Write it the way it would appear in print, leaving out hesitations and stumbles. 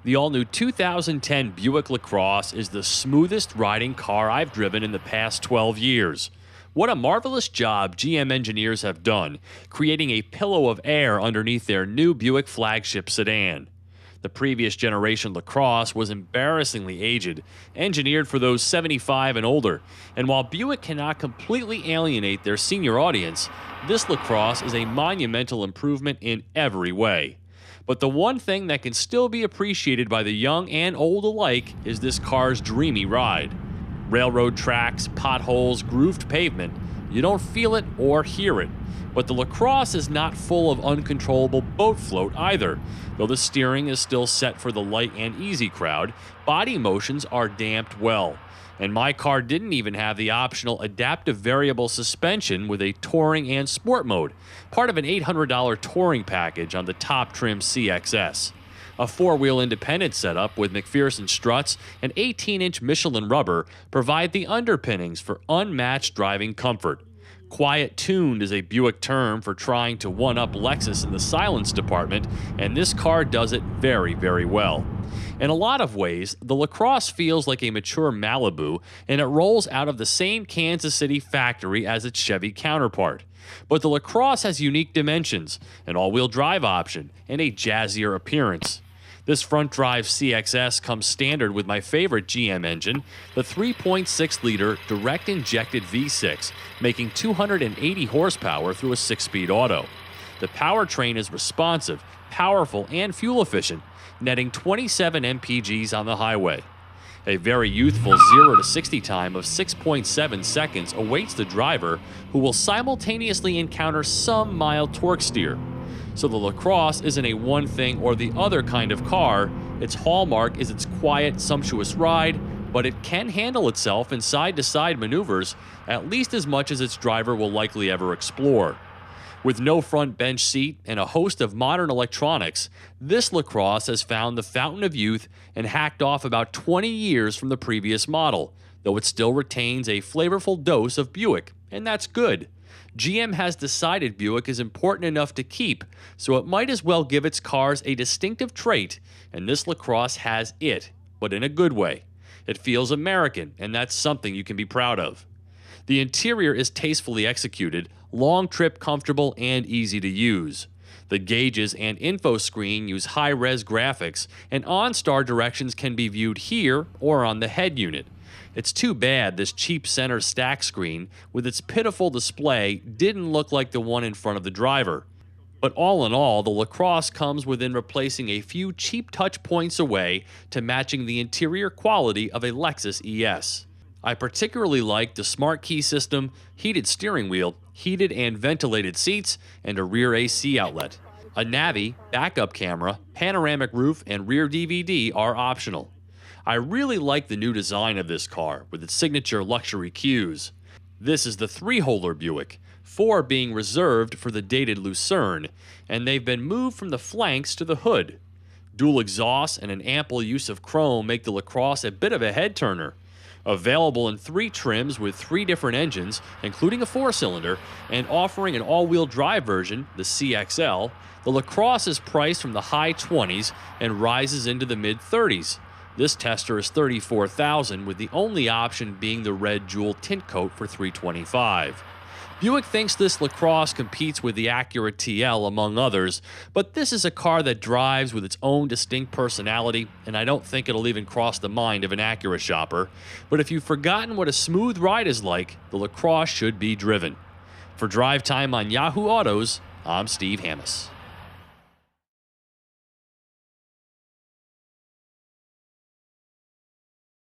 The all-new 2010 Buick LaCrosse is the smoothest riding car I've driven in the past 12 years. What a marvelous job GM engineers have done, creating a pillow of air underneath their new Buick flagship sedan. The previous generation LaCrosse was embarrassingly aged, engineered for those 75 and older, and while Buick cannot completely alienate their senior audience, this LaCrosse is a monumental improvement in every way. But the one thing that can still be appreciated by the young and old alike is this car's dreamy ride. Railroad tracks, potholes, grooved pavement, you don't feel it or hear it. But the LaCrosse is not full of uncontrollable boat float either. Though the steering is still set for the light and easy crowd, body motions are damped well. And my car didn't even have the optional adaptive variable suspension with a touring and sport mode, part of an $800 touring package on the top trim CXS. A four-wheel independent setup with McPherson struts and 18-inch Michelin rubber provide the underpinnings for unmatched driving comfort. Quiet-tuned is a Buick term for trying to one-up Lexus in the silence department, and this car does it very, very well. In a lot of ways, the LaCrosse feels like a mature Malibu, and it rolls out of the same Kansas City factory as its Chevy counterpart. But the LaCrosse has unique dimensions, an all-wheel drive option, and a jazzier appearance. This front-drive CXS comes standard with my favorite GM engine, the 3.6-liter direct-injected V6, making 280 horsepower through a 6-speed auto. The powertrain is responsive, powerful, and fuel-efficient, netting 27 mpgs on the highway. A very youthful 0 to 60 time of 6.7 seconds awaits the driver, who will simultaneously encounter some mild torque steer. So the LaCrosse isn't a one thing or the other kind of car. Its hallmark is its quiet, sumptuous ride, but it can handle itself in side-to-side maneuvers at least as much as its driver will likely ever explore. With no front bench seat and a host of modern electronics, this LaCrosse has found the fountain of youth and hacked off about 20 years from the previous model, though it still retains a flavorful dose of Buick, and that's good. GM has decided Buick is important enough to keep, so it might as well give its cars a distinctive trait, and this LaCrosse has it, but in a good way. It feels American, and that's something you can be proud of. The interior is tastefully executed, long trip comfortable, and easy to use. The gauges and info screen use high-res graphics, and OnStar directions can be viewed here or on the head unit. It's too bad this cheap center stack screen, with its pitiful display, didn't look like the one in front of the driver. But all in all, the LaCrosse comes within replacing a few cheap touch points away to matching the interior quality of a Lexus ES. I particularly like the smart key system, heated steering wheel, heated and ventilated seats, and a rear AC outlet. A Navi, backup camera, panoramic roof, and rear DVD are optional. I really like the new design of this car, with its signature luxury cues. This is the 3-holder Buick, 4 being reserved for the dated Lucerne, and they've been moved from the flanks to the hood. Dual exhausts and an ample use of chrome make the LaCrosse a bit of a head-turner. Available in 3 trims with 3 different engines, including a 4-cylinder, and offering an all-wheel drive version, the CXL, the LaCrosse is priced from the high 20s and rises into the mid-30s. This tester is $34,000, with the only option being the red jewel tint coat for $325,000. Buick thinks this LaCrosse competes with the Acura TL, among others, but this is a car that drives with its own distinct personality, and I don't think it'll even cross the mind of an Acura shopper. But if you've forgotten what a smooth ride is like, the LaCrosse should be driven. For Drive Time on Yahoo Autos, I'm Steve Hammis.